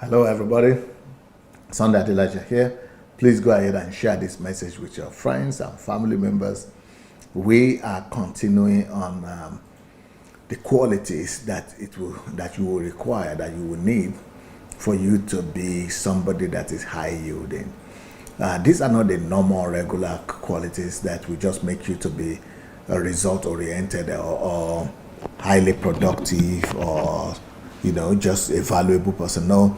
Hello, everybody. Sunday Elijah here. Please go ahead and share this message with your friends and family members. We are continuing on the qualities that you will require, that you will need for you to be somebody that is high yielding. These are not the normal, regular qualities that will just make you to be a result oriented or highly productive or just a valuable person. No,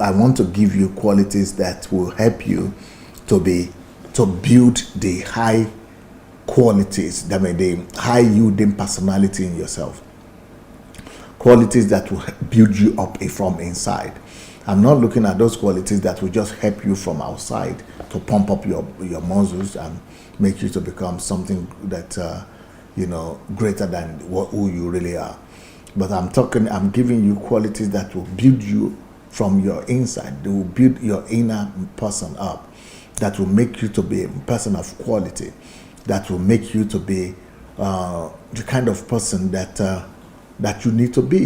I want to give you qualities that will help you to build the high qualities, that mean the high yielding personality in yourself. Qualities that will build you up from inside. I'm not looking at those qualities that will just help you from outside to pump up your muscles and make you to become something that greater than who you really are. But I'm giving you qualities that will build you from your inside. They will build your inner person up. That will make you to be a person of quality. That will make you to be the kind of person that you need to be.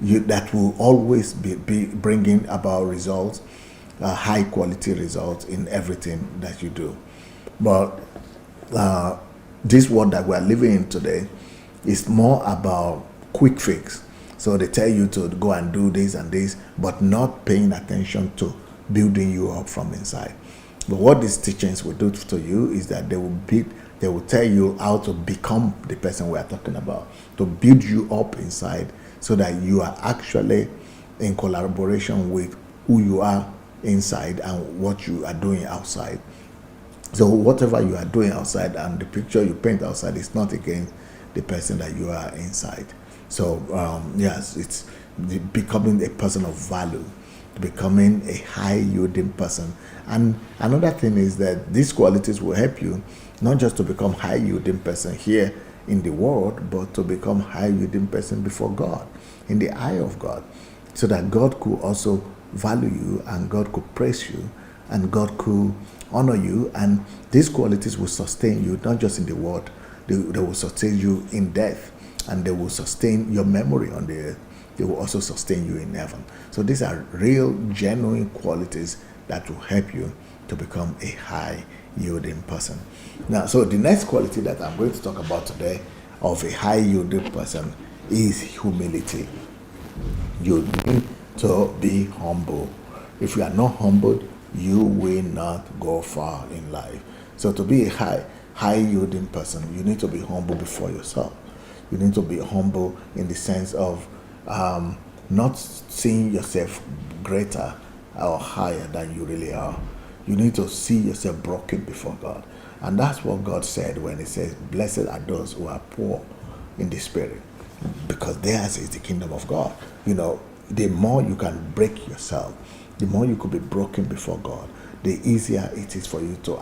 That will always be bringing about results, high quality results in everything that you do. But this world that we are living in today is more about quick fix. So they tell you to go and do this and this, but not paying attention to building you up from inside. But what these teachings will do to you is that they will tell you how to become the person we are talking about, to build you up inside so that you are actually in collaboration with who you are inside and what you are doing outside. So whatever you are doing outside and the picture you paint outside is not against the person that you are inside. So yes, it's becoming a person of value, becoming a high yielding person. And another thing is that these qualities will help you not just to become high yielding person here in the world, but to become high yielding person before God, in the eye of God, so that God could also value you and God could praise you and God could honor you. And these qualities will sustain you not just in the world, they will sustain you in death, and they will sustain your memory on the earth. They will also sustain you in heaven. So these are real, genuine qualities that will help you to become a high yielding person. Now, so the next quality that I'm going to talk about today of a high yielding person is humility. You need to be humble. If you are not humbled, you will not go far in life. So to be a high yielding person, you need to be humble before yourself. You need to be humble in the sense of not seeing yourself greater or higher than you really are. You need to see yourself broken before God. And that's what God said when He says, blessed are those who are poor in the spirit, because theirs is the kingdom of God. The more you can break yourself, the more you could be broken before God, the easier it is for you to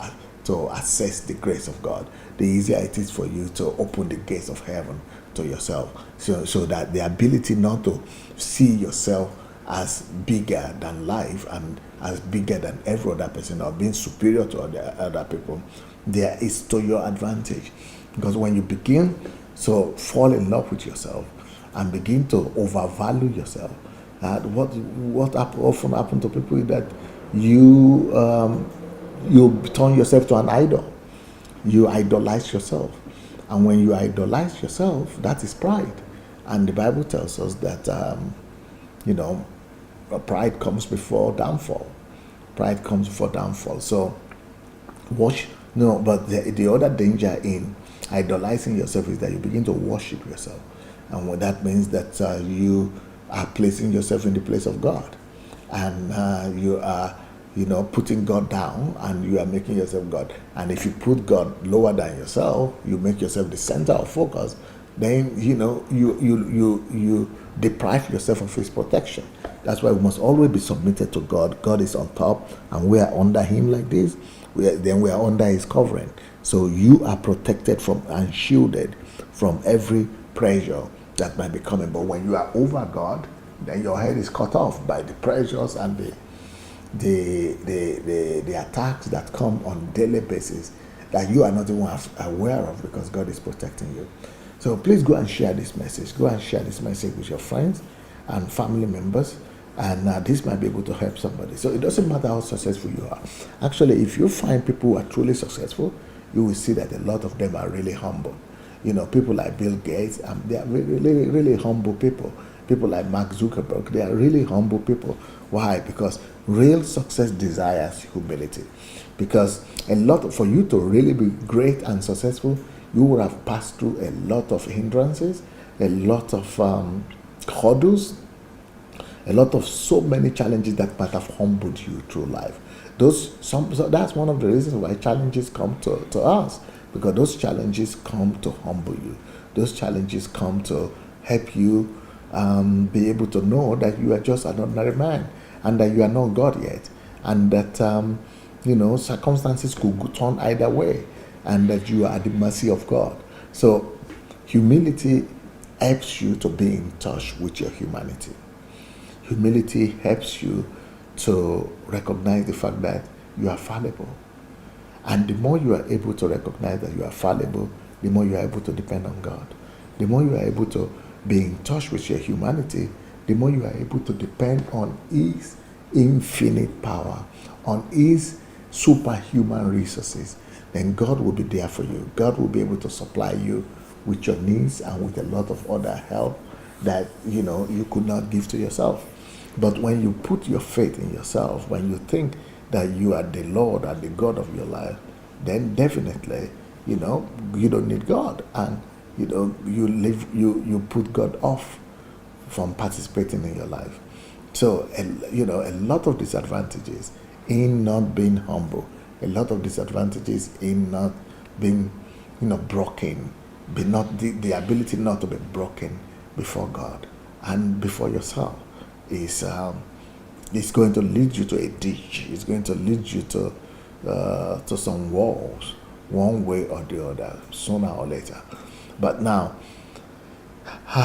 access the grace of God, the easier it is for you to open the gates of heaven to yourself. So that the ability not to see yourself as bigger than life and as bigger than every other person or being superior to other people, there is to your advantage. Because when you begin to fall in love with yourself and begin to overvalue yourself, what often happens to people is that you turn yourself to an idol. You idolize yourself. And when you idolize yourself, that is pride. And the Bible tells us that, pride comes before downfall. Pride comes before downfall. So, but the other danger in idolizing yourself is that you begin to worship yourself. And what that means that you are placing yourself in the place of God. And you are putting God down, and you are making yourself God. And if you put God lower than yourself, you make yourself the center of focus, then you deprive yourself of His protection. That's why we must always be submitted to God. God is on top, and we are under Him like this. Then we are under His covering. So you are protected from and shielded from every pressure that might be coming. But when you are over God, then your head is cut off by the pressures and the attacks that come on a daily basis that you are not even aware of, because God is protecting you. So please go and share this message. Go and share this message with your friends and family members. And this might be able to help somebody. So it doesn't matter how successful you are. Actually, if you find people who are truly successful, you will see that a lot of them are really humble. People like Bill Gates, they are really, really humble people. People like Mark Zuckerberg, they are really humble people. Why? Because real success desires humility. Because for you to really be great and successful, you will have passed through a lot of hindrances, a lot of hurdles, a lot of so many challenges that might have humbled you through life. So that's one of the reasons why challenges come to us, because those challenges come to humble you. Those challenges come to help you be able to know that you are just an ordinary man and that you are not God yet, and that circumstances could turn either way, and that you are at the mercy of God. So humility helps you to be in touch with your humanity. Humility helps you to recognize the fact that you are fallible. And the more you are able to recognize that you are fallible, the more you are able to depend on God. The more you are able to be in touch with your humanity, the more you are able to depend on His infinite power, on His superhuman resources. Then God will be there for you. God will be able to supply you with your needs and with a lot of other help that you could not give to yourself. But when you put your faith in yourself, when you think that you are the Lord and the God of your life, then definitely you don't need God, and you put God off from participating in your life. So a lot of disadvantages in not being humble, a lot of disadvantages in not being broken, not the ability not to be broken before God and before yourself is going to lead you to a ditch. It's going to lead you to some walls, one way or the other, sooner or later. But now,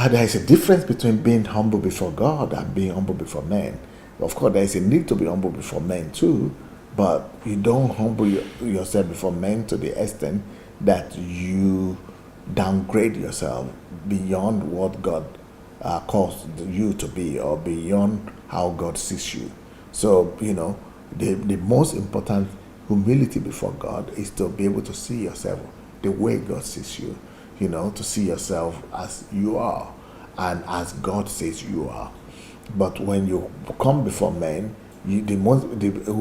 there is a difference between being humble before God and being humble before men. Of course, there is a need to be humble before men too, but you don't humble yourself before men to the extent that you downgrade yourself beyond what God calls you to be, or beyond how God sees you. So, the most important humility before God is to be able to see yourself the way God sees you, to see yourself as you are and as God says you are. But when you come before men, the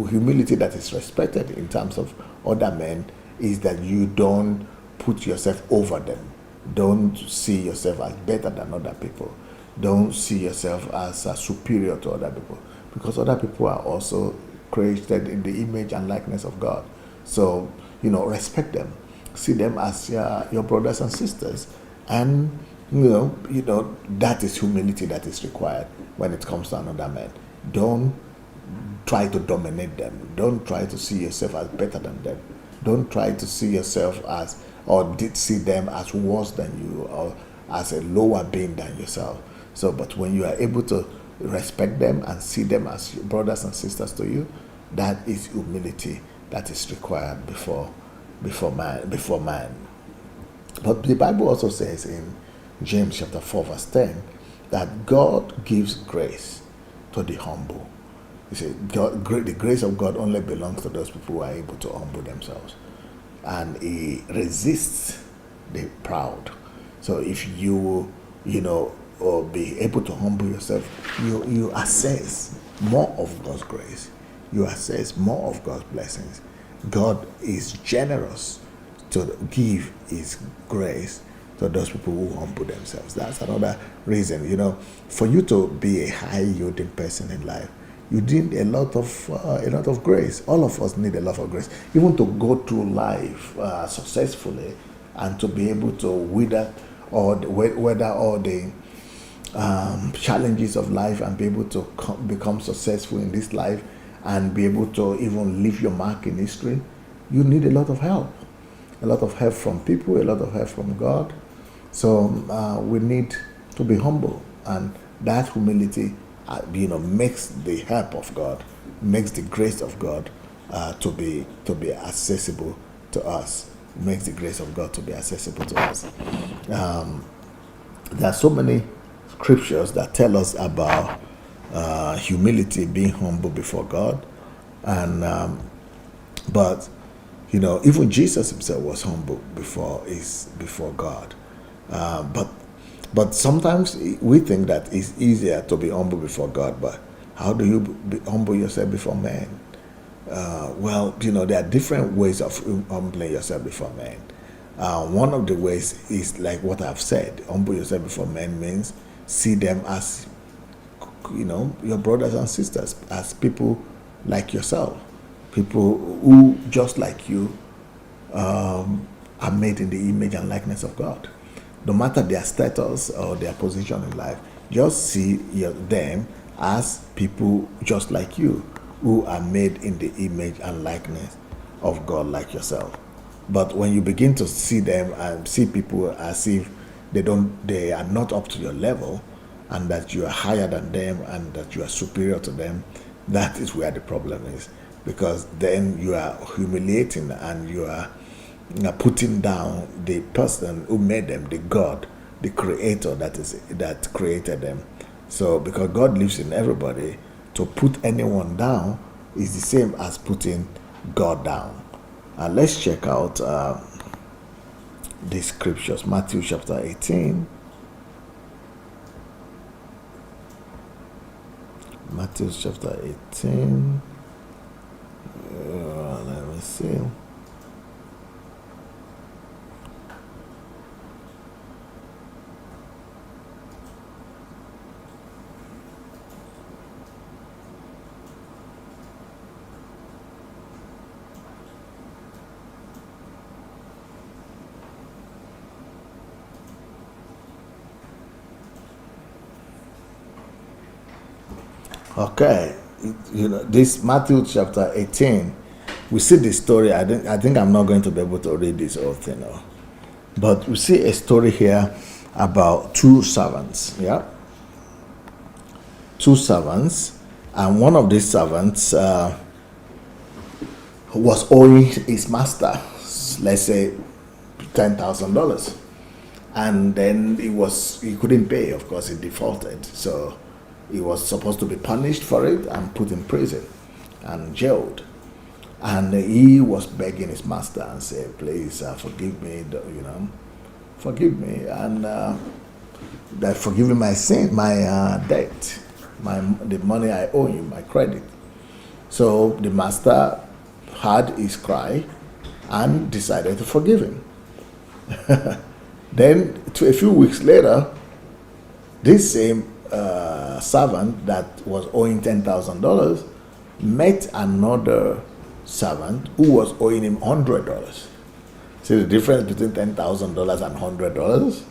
humility that is respected in terms of other men is that you don't put yourself over them. Don't see yourself as better than other people. Don't see yourself as superior to other people, because other people are also created in the image and likeness of God. So, respect them. See them as your brothers and sisters. And, that is humility that is required when it comes to another man. Don't try to dominate them. Don't try to see yourself as better than them. Don't try to see yourself as, or see them as worse than you, or as a lower being than yourself. So, but when you are able to respect them and see them as brothers and sisters to you, that is humility that is required before man. But the Bible also says in James chapter 4 verse 10 that God gives grace to the humble. You see, the grace of God only belongs to those people who are able to humble themselves, and He resists the proud. So if you or be able to humble yourself, you access more of God's grace. You access more of God's blessings. God is generous to give His grace to those people who humble themselves. That's another reason, for you to be a high yielding person in life, you need a lot of grace. All of us need a lot of grace, even to go through life successfully, and to be able to weather all the challenges of life, and be able to become successful in this life, and be able to even leave your mark in history. You need a lot of help from people, a lot of help from God. So we need to be humble, and that humility makes the help of God, makes the grace of God to be accessible to us, makes the grace of God to be accessible to us. There are so many scriptures that tell us about humility, being humble before God. And but even Jesus himself was humble before God. But sometimes we think that it's easier to be humble before God. But how do you humble yourself before man? Well, there are different ways of humbling yourself before men. One of the ways is like what I've said. Humble yourself before men means see them as, your brothers and sisters, as people like yourself, people who, just like you, are made in the image and likeness of God. No matter their status or their position in life, just see them as people just like you, who are made in the image and likeness of God like yourself. But when you begin to see them and see people as if they are not up to your level, and that you are higher than them and that you are superior to them, that is where the problem is. Because then you are humiliating and you are putting down the person who made them, the God, the creator that created them. So because God lives in everybody, to put anyone down is the same as putting God down. Let's check out the scriptures. Matthew chapter 18. Matthew chapter 18. Let me see. Okay, this Matthew chapter 18, we see the story. I think I'm not going to be able to read this whole thing, but we see a story here about two servants. Yeah, two servants, and one of these servants was owing his master, let's say, $10,000, and then he couldn't pay. Of course, he defaulted. So he was supposed to be punished for it and put in prison and jailed. And he was begging his master and said, please forgive me, forgive me, and forgive me my sin, my debt, the money I owe you, my credit. So the master heard his cry and decided to forgive him. Then a few weeks later, this same servant that was owing $10,000 met another servant who was owing him $100. See the difference between $10,000 and $100?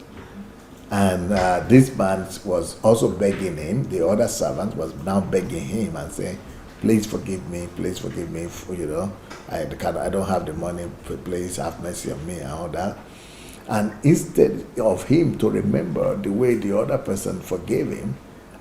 And this man was also begging him. The other servant was now begging him and saying, please forgive me, I don't have the money, please have mercy on me and all that. And instead of him to remember the way the other person forgave him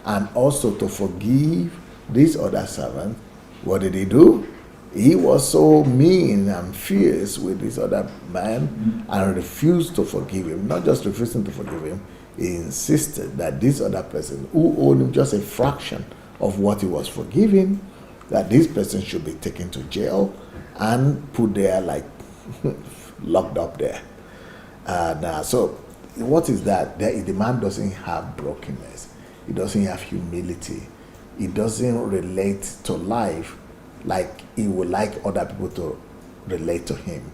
and also to forgive this other servant, what did he do? He was so mean and fierce with this other man and refused to forgive him. Not just refusing to forgive him, he insisted that this other person who owed him just a fraction of what he was forgiving, that this person should be taken to jail and put there, like locked up there. So what is that? The man doesn't have brokenness. He doesn't have humility. He doesn't relate to life like he would like other people to relate to him.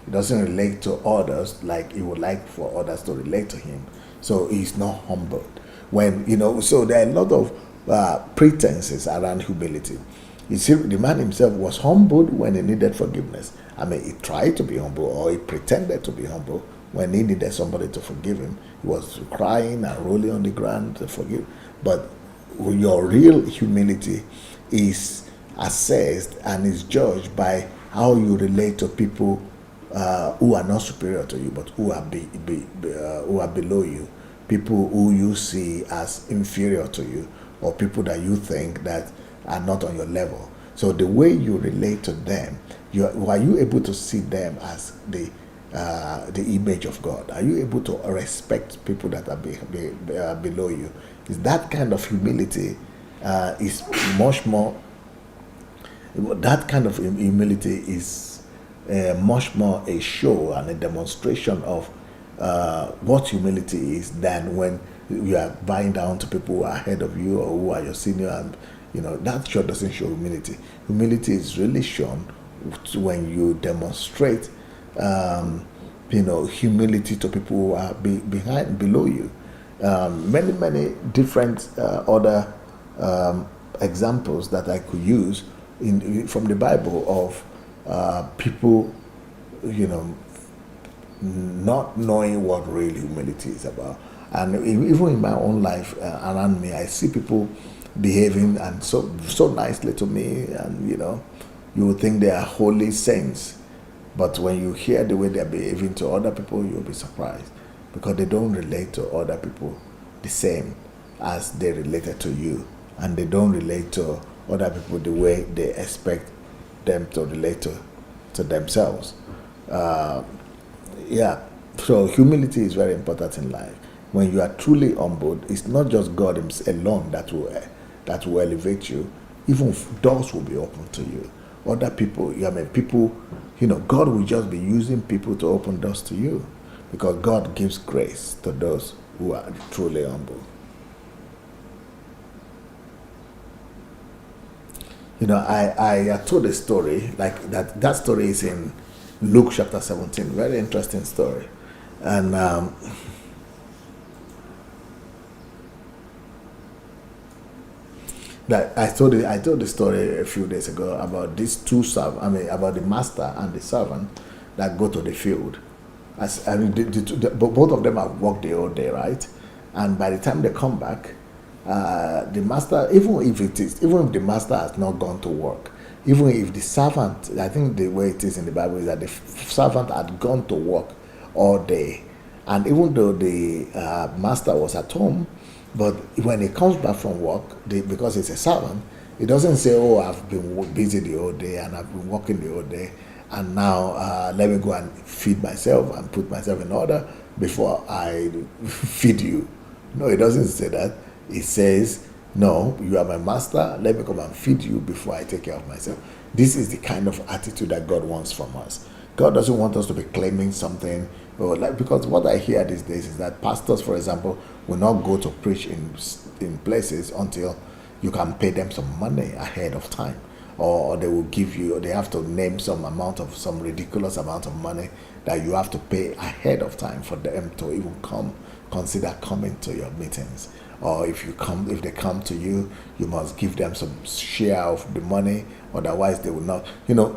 He doesn't relate to others like he would like for others to relate to him. So he's not humbled. So there are a lot of pretenses around humility. You see, the man himself was humbled when he needed forgiveness. He tried to be humble, or he pretended to be humble when he needed somebody to forgive him. He was crying and rolling on the ground to forgive. But your real humility is assessed and is judged by how you relate to people who are not superior to you, but who are below you, people who you see as inferior to you, or people that you think that are not on your level. So the way you relate to them, are you able to see them as the image of God? Are you able to respect people that are below you? Is that kind of humility is much more. That kind of humility is much more a show and a demonstration of what humility is than when you are bowing down to people who are ahead of you or who are your senior, and that sure doesn't show humility. Humility is really shown when you demonstrate humility to people who are below you. Many different other examples that I could use from the Bible of people, not knowing what really humility is about. And even in my own life around me, I see people behaving and so nicely to me, and you would think they are holy saints, but when you hear the way they are behaving to other people, you'll be surprised, because they don't relate to other people the same as they related to you, and they don't relate to other people the way they expect them to relate to themselves. So humility is very important in life. When you are truly humbled, it's not just God alone that will elevate you. Even doors will be open to you. Other people, God will just be using people to open doors to you, because God gives grace to those who are truly humble. I told a story like that. That story is in Luke chapter 17. Very interesting story, and that I told the story a few days ago about these two about the master and the servant that go to the field. Both of them have worked the whole day, right? And by the time they come back, the master, even if the master has not gone to work, even if the servant, I think the way it is in the Bible is that the servant had gone to work all day, and even though the master was at home, but when he comes back from work, because he's a servant, he doesn't say, "Oh, I've been busy the whole day and I've been working the whole day, and now let me go and feed myself and put myself in order before I feed you." No, he doesn't say that. He says, "No, you are my master. Let me come and feed you before I take care of myself." This is the kind of attitude that God wants from us. God doesn't want us to be claiming something, because what I hear these days is that pastors, for example, will not go to preach in places until you can pay them some money ahead of time, or they will give you, they have to name some ridiculous amount of money that you have to pay ahead of time for them to even consider coming to your meetings. Or if they come to you, you must give them some share of the money, otherwise they will not.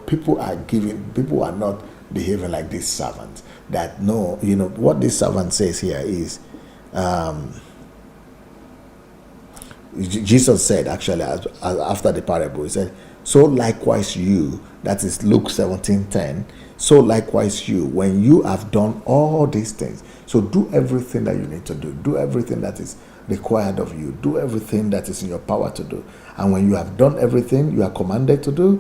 People are not behaving like this servant. That no, what this servant says here is, Jesus said actually after the parable, he said, "So likewise you," that is Luke 17:10. "So likewise you, when you have done all these things," so do everything that you need to do everything that is required of you, do everything that is in your power to do, and when you have done everything you are commanded to do,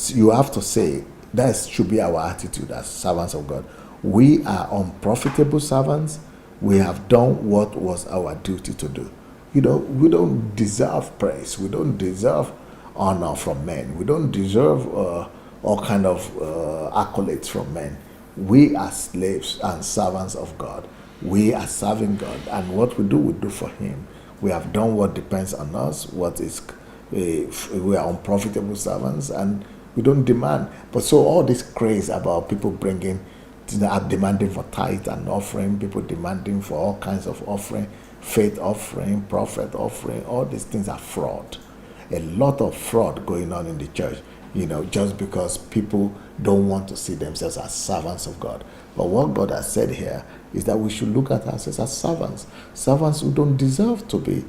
you have to say, that should be our attitude as servants of God. We are unprofitable servants. We have done what was our duty to do. We don't deserve praise. We don't deserve honor from men. We don't deserve all kind of accolades from men. We are slaves and servants of God. We are serving God, and what we do for Him. We have done what depends on us. We are unprofitable servants, and we don't demand. But so all this craze about people demanding for tithe and offering, people demanding for all kinds of offering, faith offering, prophet offering, all these things are fraud. A lot of fraud going on in the church, just because people don't want to see themselves as servants of God. But what God has said here is that we should look at ourselves as servants who don't deserve to be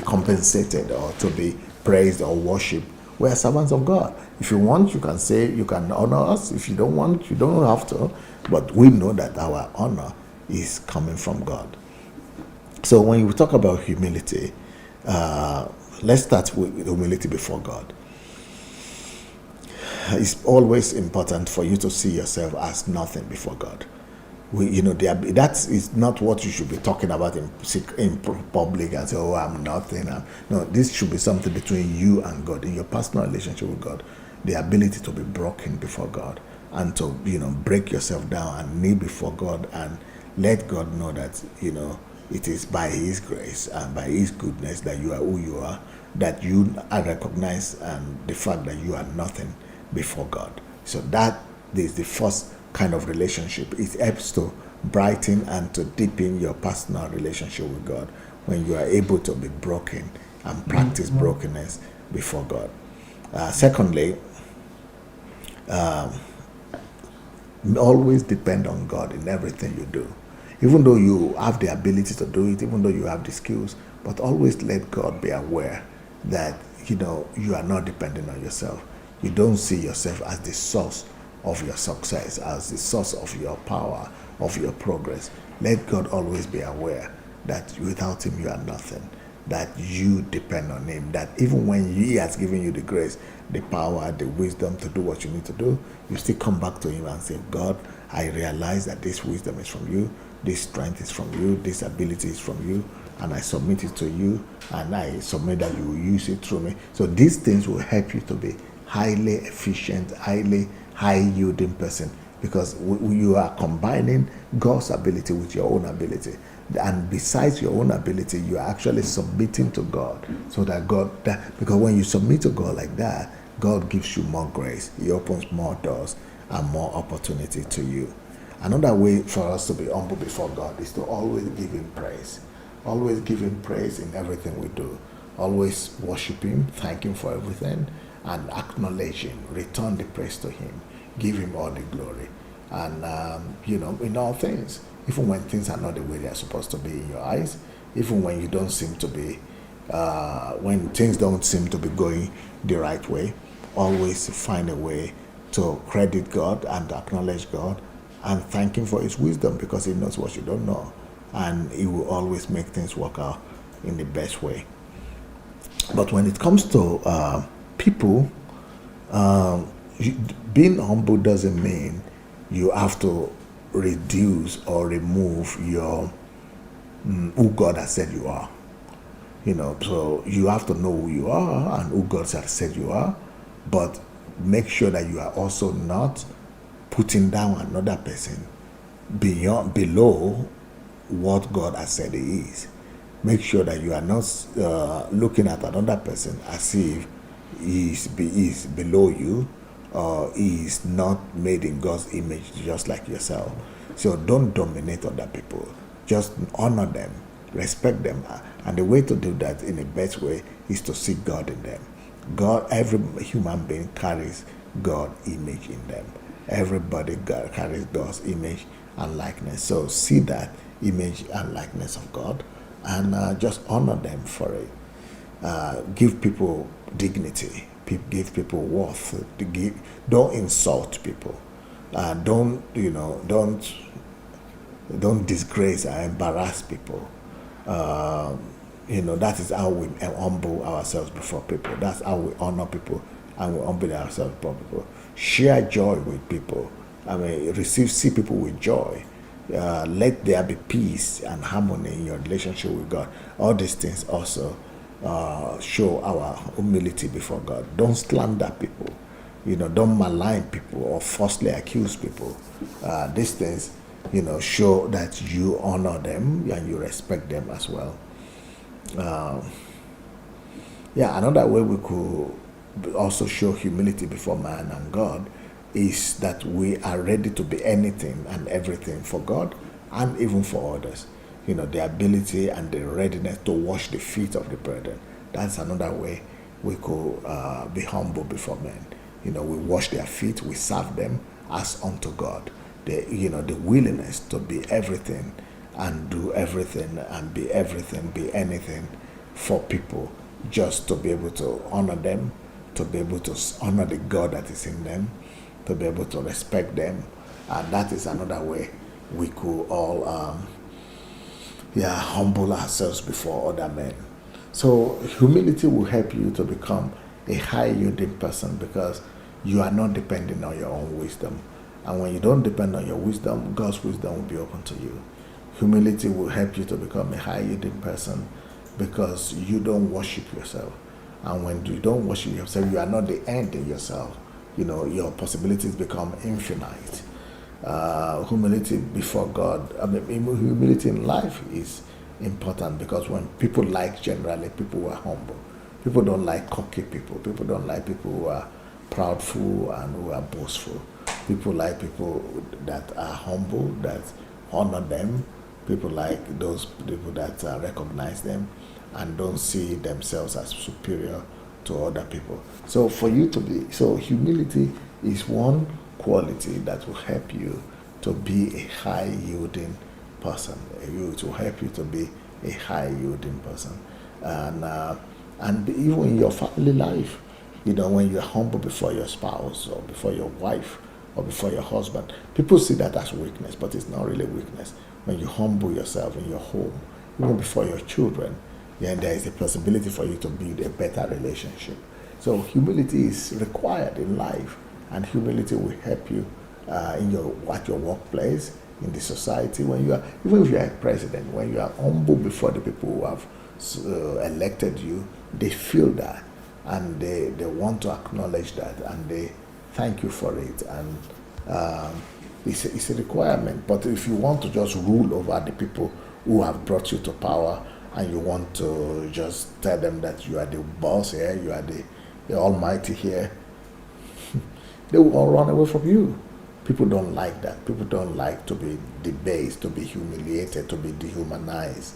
compensated or to be praised or worshipped. We are servants of God. If you want, you can say, you can honor us. If you don't want, you don't have to. But we know that our honor is coming from God. So when we talk about humility, let's start with humility before God. It's always important for you to see yourself as nothing before God. that is not what you should be talking about in public and say, oh, I'm nothing. No, this should be something between you and God, in your personal relationship with God. The ability to be broken before God, and to break yourself down and kneel before God and let God know that it is by His grace and by His goodness that you are who you are, that you are recognized, and the fact that you are nothing before God. So that is the first kind of relationship. It helps to brighten and to deepen your personal relationship with God when you are able to be broken and practice brokenness before God. Secondly, always depend on God in everything you do. Even though you have the ability to do it, even though you have the skills, but always let God be aware that you are not depending on yourself. You don't see yourself as the source of your success, as the source of your power, of your progress. Let God always be aware that without Him you are nothing, that you depend on Him, that even when He has given you the grace, the power, the wisdom to do what you need to do, you still come back to Him and say, God, I realize that this wisdom is from you, this strength is from you, this ability is from you, and I submit it to you, and I submit that you will use it through me. So these things will help you to be highly efficient, high yielding person, because you are combining God's ability with your own ability. And besides your own ability, you are actually submitting to God, so that because when you submit to God like that, God gives you more grace. He opens more doors and more opportunity to you. Another way for us to be humble before God is to always give Him praise. Always give Him praise in everything we do. Always worship Him, thank Him for everything, and acknowledge Him. Return the praise to Him. Give Him all the glory. And, in all things, even when things are not the way they are supposed to be in your eyes, even when you don't seem to be, when things don't seem to be going the right way, always find a way to credit God and acknowledge God and thank Him for His wisdom, because He knows what you don't know, and He will always make things work out in the best way. But when it comes to people, being humble doesn't mean you have to reduce or remove your who God has said you are. So you have to know who you are and who God has said you are, but make sure that you are also not putting down another person below what God has said He is. Make sure that you are not looking at another person as if he is below you, or he is not made in God's image just like yourself. So don't dominate other people. Just honor them, respect them. And the way to do that in the best way is to see God in them. God, every human being carries God's image in them. Everybody carries God's image and likeness. So see that image and likeness of God, and just honor them for it. Give people dignity. Give people worth. Don't insult people. Don't disgrace and embarrass people. That is how we humble ourselves before people. That's how we honor people, and we humble ourselves before people. Share joy with people. See people with joy. Let there be peace and harmony in your relationship with God. All these things also show our humility before God. Don't slander people. Don't malign people or falsely accuse people. These things, show that you honor them and you respect them as well. Another way we could also show humility before man and God is that we are ready to be anything and everything for God and even for others. The ability and the readiness to wash the feet of the brethren. That's another way we could be humble before men. We wash their feet, we serve them as unto God. The willingness to be everything and do everything and be everything, be anything for people, just to be able to honor them, to be able to honor the God that is in them, to be able to respect them. And that is another way we could all humble ourselves before other men. So humility will help you to become a high yielding person, because you are not depending on your own wisdom. And when you don't depend on your wisdom, God's wisdom will be open to you. Humility will help you to become a high yielding person because you don't worship yourself. And when you don't worship yourself, you are not the end in yourself. Your possibilities become infinite. Humility before God, humility in life is important because when generally people who are humble. People don't like cocky people. People don't like people who are proudful and who are boastful. People like people that are humble, that honor them. People like those people that recognize them and don't see themselves as superior to other people. So humility is one quality that will help you to be a high yielding person. It will help you to be a high yielding person. And even in your family life, when you're humble before your spouse or before your wife or before your husband, people see that as weakness, but it's not really weakness. When you humble yourself in your home, even before your children, then there is a possibility for you to build a better relationship. So humility is required in life, and humility will help you at your workplace, in the society. Even if you are a president, when you are humble before the people who have elected you, they feel that, and they want to acknowledge that, and they thank you for it. And it's a requirement. But if you want to just rule over the people who have brought you to power, and you want to just tell them that you are the boss here, you are the almighty here, they will all run away from you. People don't like that. People don't like to be debased, to be humiliated, to be dehumanized.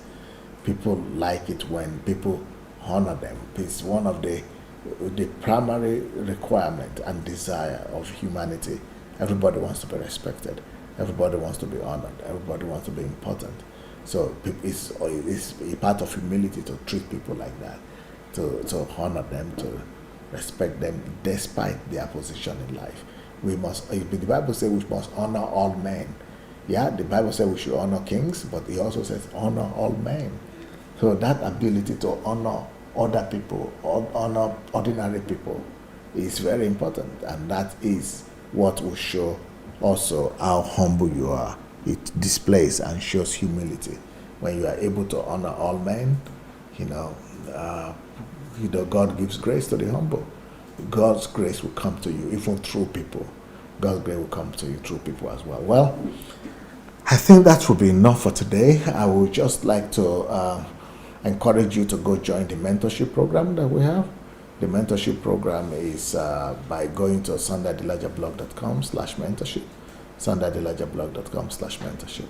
People like it when people honor them. It's one of the primary requirement and desire of humanity. Everybody wants to be respected. Everybody wants to be honored. Everybody wants to be important. So it's a part of humility to treat people like that, to honor them, to respect them despite their position in life. The Bible says we must honor all men. Yeah, the Bible says we should honor kings, but it also says honor all men. So that ability to honor other people, honor ordinary people, is very important, and that is what will show also how humble you are. It displays and shows humility when you are able to honor all men. God gives grace to the humble. God's grace will come to you even through people. God's grace will come to you through people as well. Well, I think that will be enough for today. I would just like to encourage you to go join the mentorship program that we have. The mentorship program is by going to sundaydelajablog.com/mentorship, sundaydelajablog.com/mentorship,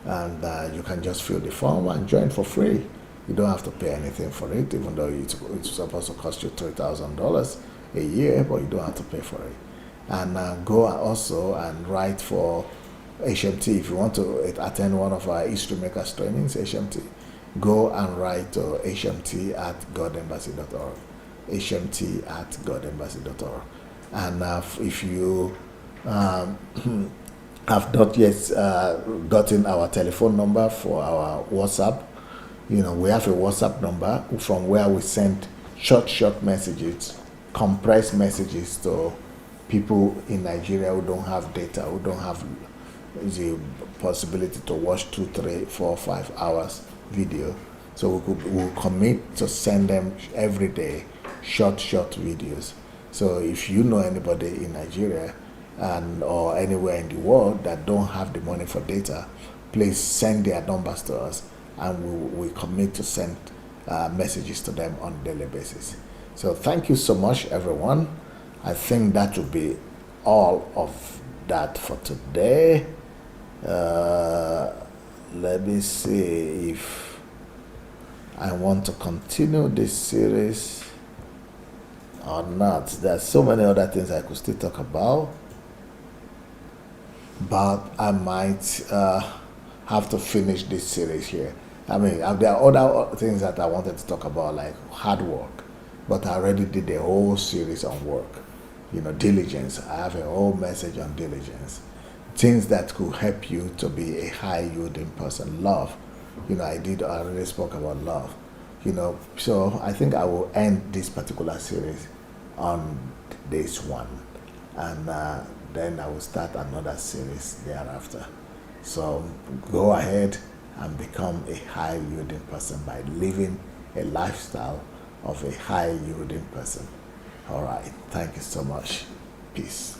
and you can just fill the form and join for free. You don't have to pay anything for it, even though it's supposed to cost you $3,000 a year, but you don't have to pay for it. And go also and write for HMT. If you want to attend one of our History Makers trainings, HMT, go and write to hmt@godembassy.org, hmt@godembassy.org. And if you have not yet gotten our telephone number for our WhatsApp, we have a WhatsApp number from where we send short messages, compressed messages to people in Nigeria who don't have data, who don't have the possibility to watch 2, 3, 4, 5 hours video. So we'll commit to send them every day short videos. So if you know anybody in Nigeria or anywhere in the world that don't have the money for data, please send their numbers to us, and we commit to send messages to them on a daily basis. So thank you so much, everyone. I think that will be all of that for today. Let me see if I want to continue this series or not. There's so many other things I could still talk about, but I might have to finish this series here. There are other things that I wanted to talk about, like hard work, but I already did a whole series on work. Diligence. I have a whole message on diligence. Things that could help you to be a high yielding person. Love. I already spoke about love. So I think I will end this particular series on this one. And then I will start another series thereafter. So go ahead and become a high yielding person by living a lifestyle of a high yielding person. All right. Thank you so much. Peace.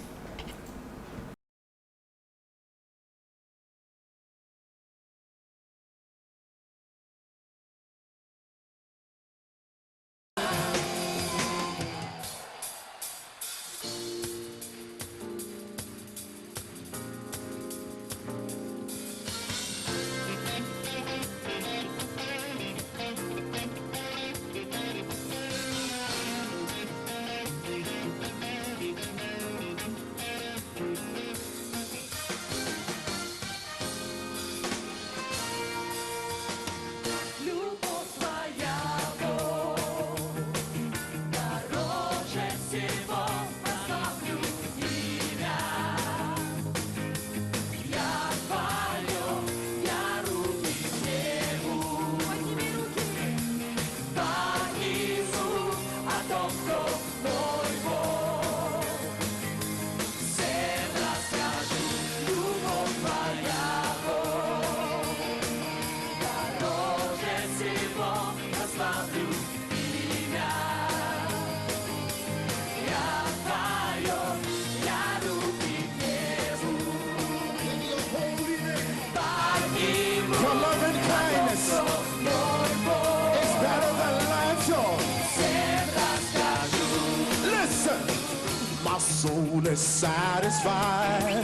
Soul is satisfied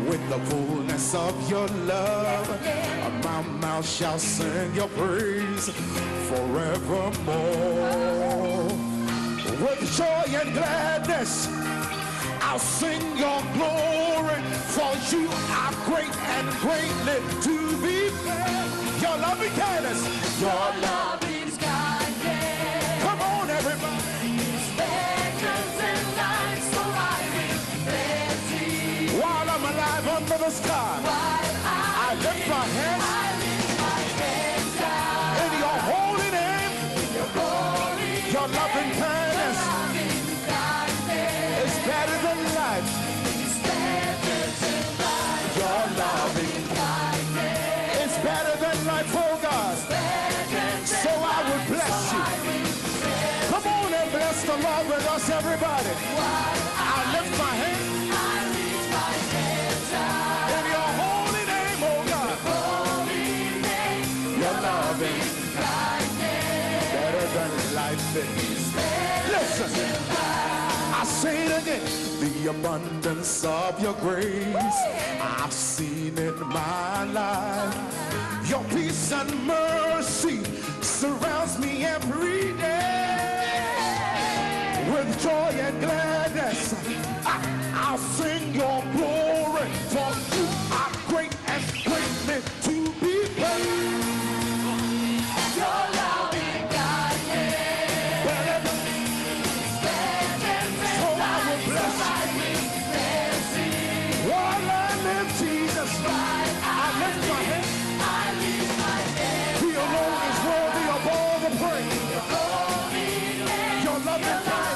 with the fullness of your love. My mouth shall sing your praise forevermore. With joy and gladness, I'll sing your glory, for you are great and greatly to be praised. Your loving kindness, your loving kindness. Come on, everybody. While I'm alive under the sky, I lift my hands in your holy name. Your loving kindness is better than life. Your loving kindness is better than life, oh God. So I will bless you. Come on and bless the Lord with us, everybody. I lift my hands. In your holy name, oh God. Your loving kindness better than life is. Listen, I say it again. The abundance of your grace, I've seen in my life. Your peace and mercy surrounds me every day. With joy and gladness, I'll sing your glory, for you are great and greatly to be praised. Your loving kindness, so I will bless you. While I live, Jesus, I lift my hand. He alone is worthy of all the praise. Your loving kindness.